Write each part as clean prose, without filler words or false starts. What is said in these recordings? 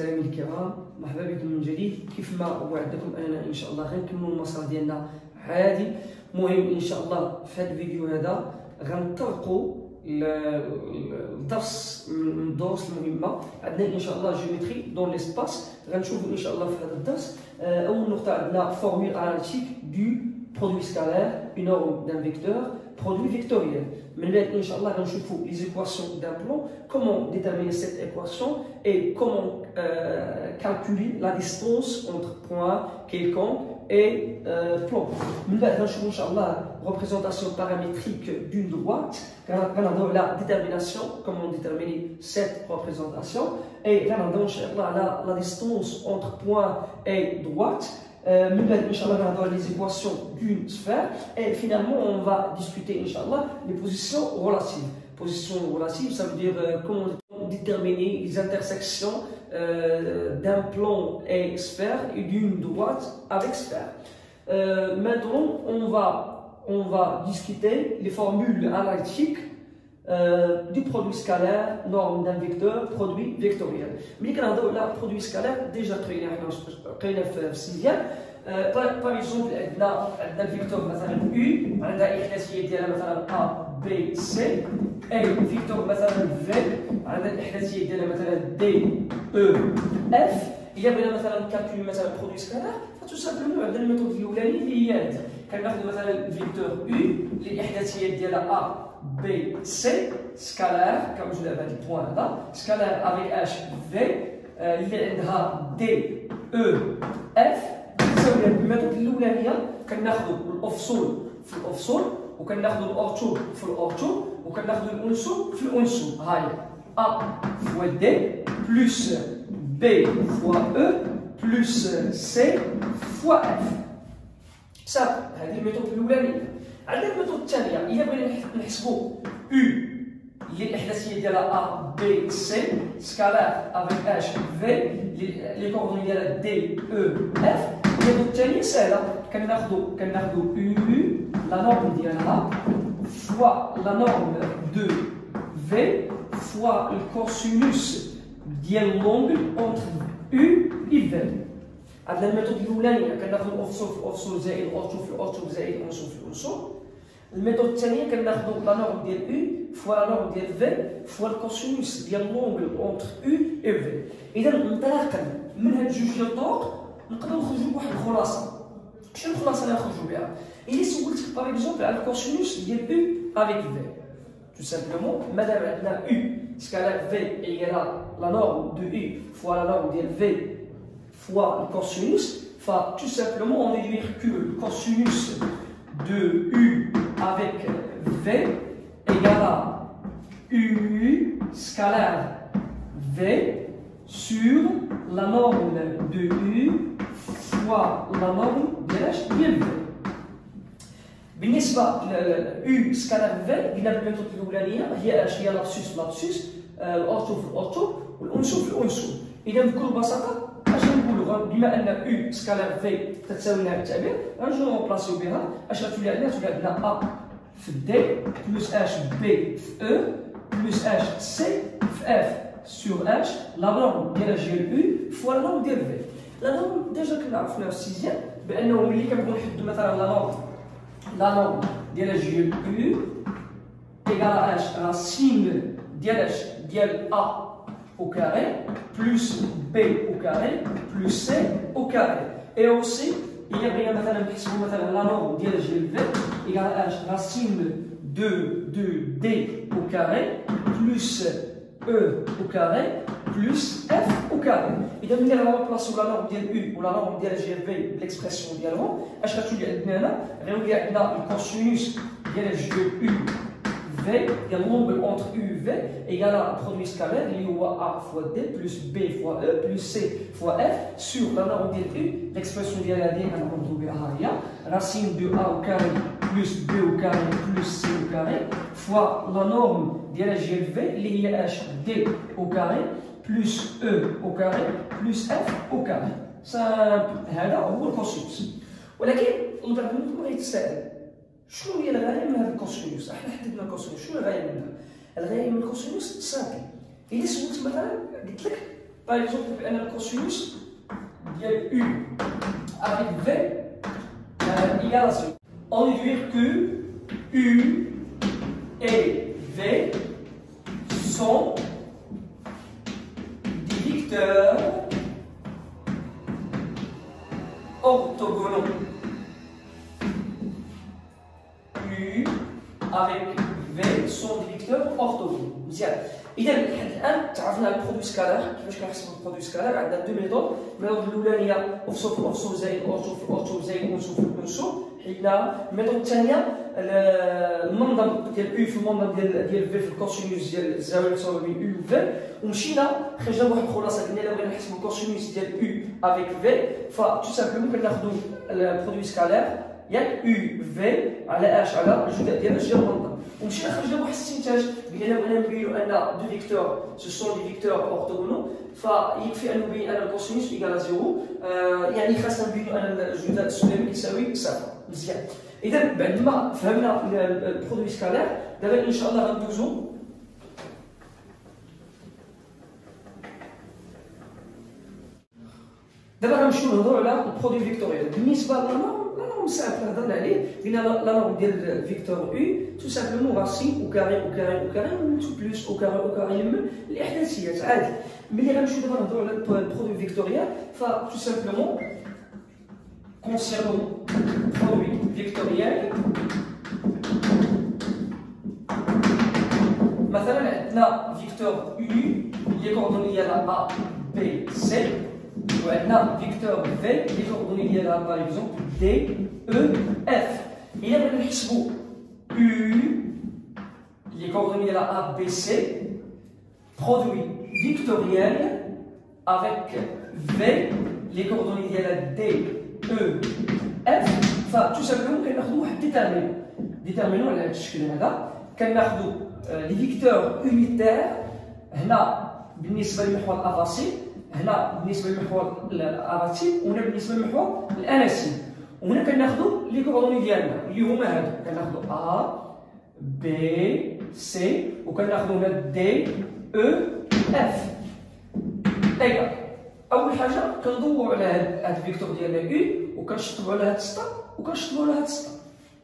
مستمعي الكرام، مرحبا بكم من جديد. كيف ما وعدتكم اننا ان شاء الله غنكملوا المسار ديالنا عادي. المهم ان شاء الله في هذا الفيديو هذا غنطرقوا الدرس من الدروس المهمه. عندنا ان شاء الله جيومتري دون ليسباس. غنشوفوا ان شاء الله في هذا الدرس اول نقطه عندنا فورمول اناليتيك دو produit scalaire, une norme d'un vecteur, produit vectoriel. Mais là, Inch'Allah, on va les équations d'un plan, comment déterminer cette équation et comment calculer la distance entre points quelconques et plan. Mais là, on va Inch'Allah, représentation paramétrique d'une droite, la détermination, comment déterminer cette représentation, et là, la distance entre point et droite. Inch'Allah, on va les équations d'une sphère et finalement on va discuter Inch'Allah les positions relatives. Positions relatives, ça veut dire comment déterminer les intersections d'un plan et sphère et d'une droite avec sphère. Maintenant on va discuter les formules analytiques du produit scalaire, norme d'un vecteur, produit vectoriel. Mais quand on a produit scalaire, déjà très par exemple, on a le vecteur U, on a l'إحداثية ديالها مثلا A, B, C, et le vecteur مثلا V, on a l'إحداثية ديالها مثلا D, E, F. إلا بغينا مثلا نكالكولي مثلا برودوي سكالار فتو سامبلومون عندنا الميثود الأولانية اللي هي هذه. كناخذ مثلا الفيكتور U اللي الإحداثية ديالها A, B, C, scalaire, comme je l'avais dit, point là, scalaire avec H, V, il y a D, E, F. تساوي الميثود الأولانية كناخذوا الأفصول في الأفصول وكناخذوا الأورتو في الأورتو وكناخذوا الأنسو في الأنسو. هاي A fois D plus B fois E plus C fois F. صافي هذه الميثود الأولانية. عندنا الميثود الثانية إلا بغينا نحسبوا U اللي الإحداثية ديالها A, B, C, scalaire avec H, V, les coordonnées ديالها D, E, F. الميثود الثانية سهلة، كناخدو U la norme ديالها fois la norme de V fois le cosinus ديال l'angle entre U et V. عندنا الميثود الأولانية كناخدو الأفصول في الأفصول زائد الأورتو في الأورتو زائد الأنسو في الأنسو. الميثود الثانية كناخدو لا نورم ديال U فوا لا نورم ديال V فوا الكوسينوس ديال لونغل اونتر U et V. إذا انطلاقا من هاد جوج ديال الطرق نقدروا نخرجوا بواحد الخلاصة. شنو الخلاصة اللي نخرجوا بها؟ إلا سولتك باغ اكزومبل على الكوسينوس ديال U avec V. Tout simplement, مادام عندنا U scalaire V égale la norme de U fois la norme ديال V fois le cosinus, tout simplement on déduire que le cosinus de U avec V égale à U scalaire V sur la norme de U fois la norme de V. بالنسبة U scalaire V قلنا بالميثود الأولانية هي لابسوس الأورتو في الأورتو والأنسو في الأنسو. إذا بكل بساطة اش نقولوا بما ان U scalaire V تتساوي لها التعبير غنجيو نبلاصيو بها اش غتولي عندنا؟ تولي عندنا A في D بلس H B في E بلس H C في F sur H لا نورم ديال جيل U فوا لا نورم ديال V. لا نورم ديجا كنا عرفناها في السيزيام بانه ملي كنبغيو نحددو مثلا لا نورم ديال جيل U ايكال H راسين ديال H ديال A au carré plus B au carré plus C au carré. Et aussi, il y a la norme de GLV égale à racine de D au carré plus E au carré plus F au carré. Et donc, il y a la place sur la norme de U ou la norme de GLV, l'expression dialogue. À chaque fois, il y a le cosinus de GLU. V, il y a l'angle entre U et V égale à un produit scalaire, il y a A fois D plus B fois E plus C fois F sur la norme de U, l'expression de la D, racine de A au carré plus B au carré plus C au carré fois la norme de la GLV, il y a H D au carré plus E au carré plus F au carré. Ça, هو الكوسينوس. ولكن البعض منكم غيتساءل شنو هي الغايه من هذا الكوسينوس؟ احنا حددنا الكوسينوس، شنو الغايه منها؟ الغايه من الكوسينوس سامبل. الا سولت مثلا قلت لك par exemple بان الكوسينوس ديال U avec V égale à 0. On dit dire que U et V sont des vecteurs orthogonaux. U avec V sont des vecteurs orthogonaux. مزيان. إذا لحد الآن تعرفنا على البرودوي سكالار، كيفاش كنحسبوا البرودوي سكالار. عندنا دو ميثود، الميثود الأولانية أوفسو في أوفسو زائد أورتو في أورتو زائد أونسو في أونسو. حيدنا الميثود الثانية المنظم ديال U في المنظم ديال V في الكوسينوس ديال الزاوية المساوية بين U و V، ومشينا خرجنا بواحد الخلاصة قلنا إلا بغينا نحسبوا الكوسينوس ديال U افيك V فتو سامبلومون كناخدو البرودوي سكالار ياك U V على اش على الجداء ديال الجهه المنظم، ومشينا خرجنا بواحد الاستنتاج قلنا بغينا نبينوا ان دو فيكتور سو سون دي فيكتور اورتوغونو، فيكفي ان نبين ان الكوسينوس ايكال زيرو، يعني خاصنا نبينوا ان الجداء السلمي يساوي صفر. مزيان. اذا بعد ما فهمنا البرودوي سكالار دابا ان شاء الله غندوزو دابا غنمشيو نهضروا على البرودوي فيكتوريال. بالنسبه لنا نورم سامبل هضرنا عليه، قلنا لا نورم ديال فيكتور يو تو سامبلومون راسين او كاري او كاري او كاري و تو بلس او كاري او كاري من الاحداثيات عادي. ملي غنمشيو دابا نهضروا على البرودوي فيكتوريال فتو سامبلومون concernant produit vectoriel مثلا عندنا فيكتور U اللي كوردوني ديالها A B C، وعندنا فيكتور V اللي كوردوني ديالها باغ اكزومبل D E F. إلا بغينا نحسبو U اللي كوردوني ديالها A B C produit vectoriel avec V اللي كوردوني ديالها D E F، فتو سامبلومون كناخدو واحد ديتيرمينون على هذا الشكل هذا. كناخدو لي فيكتور يونيتير هنا بالنسبه للمحور الافاسي، هنا بالنسبه للمحور الاراتيب، وهنا بالنسبه للمحور الاناسيب، وهنا كناخدو لي كوردوني ديالنا اللي هما هادو، كناخدو A B C وكناخدو هنا D E F. ايوا اول حاجه كندوروا على هاد الفيكتور ديالنا U وكنشطبوا على هاد السطر وكنشطبوا على هاد السطر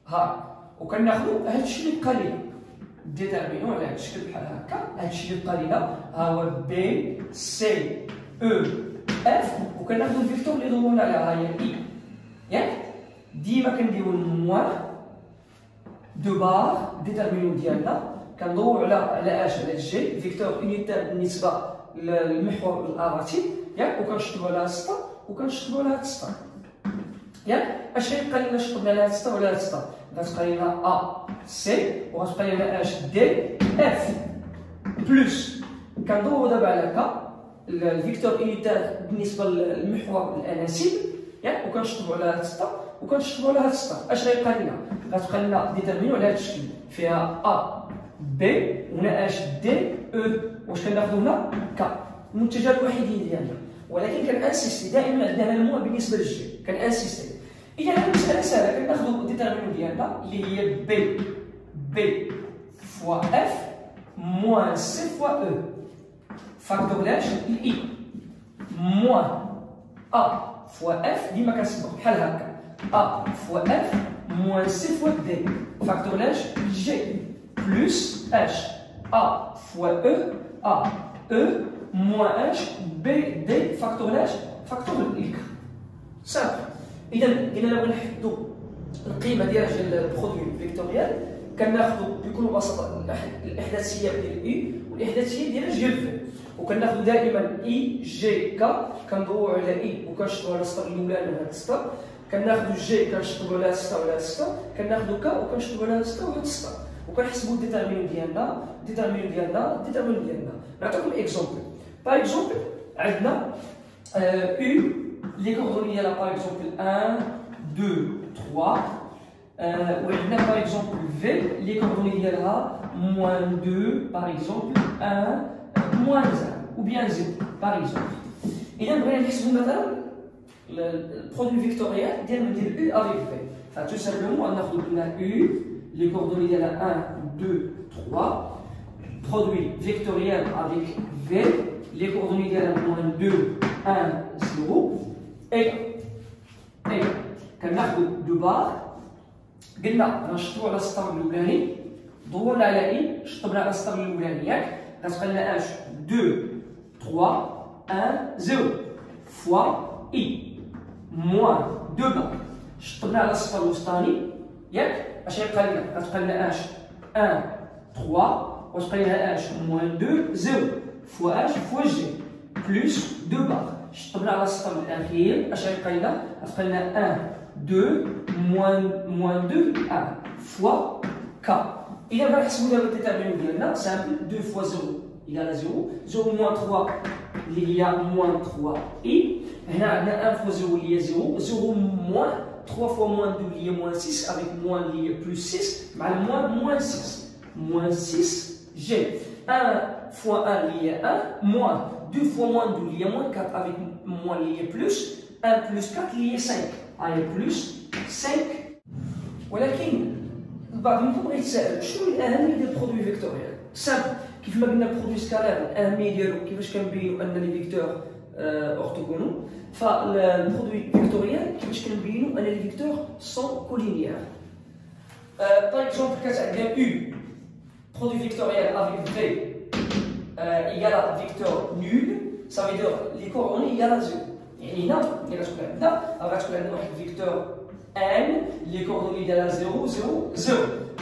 ها، وكناخدو هاد الشيء اللي بقى لينا ديتيرمينون على هاد الشكل بحال هكا. هاد الشيء اللي بقى لينا ها هو بي سي او اف، وكناخدو الفيكتور اللي دورنا عليها هي اي ياك. ديما كنديرو الموان دو بار ديتيرمينون ديالنا كندورو على اش على الجي فيكتور يونيتير بالنسبه للمحور الاراتيب ياك، وكنشطبو على هاد السطر وكنشطبو على هاد السطر ياك. اش غيبقى لنا شطبنا على هاد السطر ولا هاد السطر؟ غتبقى لنا ا سي وغتبقى لنا اش دي اف بلس. كندورو دابا على هكا الفيكتور يونيتير بالنسبه للمحور الاناسيب ياك، وكنشطبو على هاد السطر وكنشطبو على هاد السطر. اش غيبقى لنا؟ غتبقى لنا ديتيرمينون على هاد الشكل فيها ا بي وهنا اش دي او. واش كناخدو هنا؟ كا المتجه الوحيدين ديالنا، ولكن كنانسيستي دائما عندنا المو بالنسبه للجي كنانسيستي. اذا هاد المساله ساهله، كناخدو الديتيرمينون ديالنا اللي هي بي فوا اف موان سي فوا او فاكتور لاش الاي موان ا فوا اف ديما كنصبغ بحال هكا ا فوا اف موان سي فوا دي فاكتور لاش جي بلس اش ا فوا او ا او موان اش بي دي فاكتور لاش فاكتور الكر سامبل. اذا قلنا لو نحددوا القيمه ديال البرودوي فيكتوريال كناخذوا بكل بساطه الاحداثيه ديال اي والاحداثيه ديال جي في، وكناخذوا دائما اي جي كا كندوروا على اي وكنشطبوا على السطر الاولاني وهذا السطر، كناخذوا جي كنشطبوا على السطر وعلى السطر، كناخذوا كا وكنشطبوا على السطر وهذا السطر، وكنحسبوا الديتيرمينون ديالنا. نعطيكم اكزومبل. باغ اكزومبل عندنا U les coordonnées là par exemple 1, 2, 3 ou là par exemple V les coordonnées là moins 2 par exemple 1 moins 1 ou bien 0 par exemple. Et là on va نحسبوا مثلا البرودوي فيكتوريال ديال U avec V. Tout simplement on a U les coordonnées là 1, 2, 3 produit vectoriel avec V les coordonnées ديالها moins 2 1 0 et كناخذوا دو بار قلنا غنشطبوا على السطر الاولاني دورنا على اي شطبنا على السطر الاولاني ياك غتبقى لنا اش 2 3 1 0 فوا اي موان 2 بار شطبنا على السطر الوسطاني ياك اش غيبقى لنا غتبقى لنا اش 1 3 وتبقى لنا اش موان 2 0 فوا اش فوا جي بلس 2 بار شطبنا على السطر الاخير اش غيبقى لنا غتبقى لنا 1 2 moins 2 1 fois k. إذا غنحسبوا دابا الديترمينون ديالنا سامبل 2 fois 0 égale 0 0 moins 3 اللي هي moins 3 i هنا عندنا 1 fois 0 اللي هي 0 0 moins 3 fois moins 2 اللي هي moins 6 avec moins اللي هي plus 6 مع moins 6 moins 6 g 1 fois 1 اللي هي 1 moins 2 fois moins 2 اللي هي moins 4 avec moins اللي هي plus 1 plus 4 اللي هي 5 هي بلس 5 ولكن البعض منكم غيتسائل شنو الاهميه ديال البرودوي فيكتوريال؟ سامبل كيف ما قلنا البرودوي سكالير الاهميه ديالو كيفاش كنبينوا ان لي فيكتور اورتوغونال فالبرودوي فيكتوريال كيفاش كنبينوا ان لي فيكتور سون كولينيير. باغ اكزومبل كانت عندنا او برودوي فيكتوريال افيك في ايكال فيكتور نول ça veut dire les coordonnées égales à 0. يعني هنا ملي غتكون عندنا غتكون عندنا واحد فيكتور n لي كوردوني ديالها 0 0 0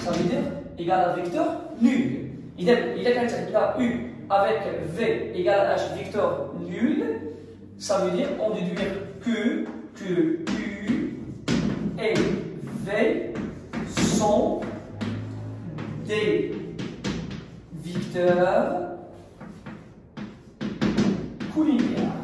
ça veut dire égal à vecteur nul. إذا كانت عندنا u avec v égal à h vecteur nul ça veut dire on déduit que u et v sont des vecteurs collinéaires.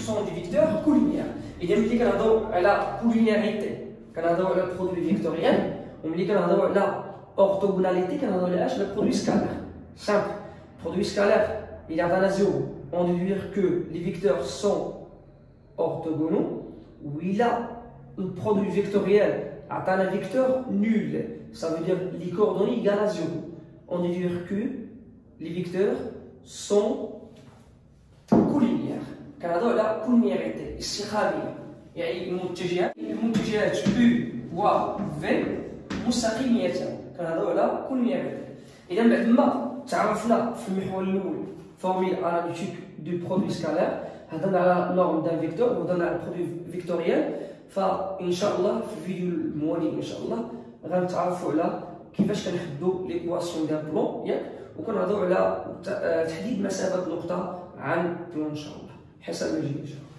Sont des vecteurs collinéaires. Et bien, ملي كنهضروا على collinéarité كنهضروا على produit vectoriel وملي كنهضروا على orthogonalité كنهضروا على اش؟ le produit scalaire. Simple. Produit scalaire, il y a dans 0. On déduit que les vecteurs sont orthogonaux. Oui, là, le produit vectoriel a un vecteur nul. Ça veut dire les coordonnées égales à 0. On déduit que les vecteurs sont collinéaires. كنهضروا على كولينياريتي استقاميه يعني المتجهات U و V مستقيميتان كنهضروا على كولينياريتي. اذا بعد ما تعرفنا في المحور الاول فورميل اناليتيك دو برودوي سكالير هضرنا على نورم دان فيكتور وهضرنا على برودوي فيكتوريال فان شاء الله في الفيديو الموالي ان شاء الله غنتعرفوا على كيفاش كنحدوا ليكواسيون ديال بلون ياك وكنهضروا على تحديد مسافه نقطه عن بلون ان شاء الله حسب ما يجي ان شاء الله.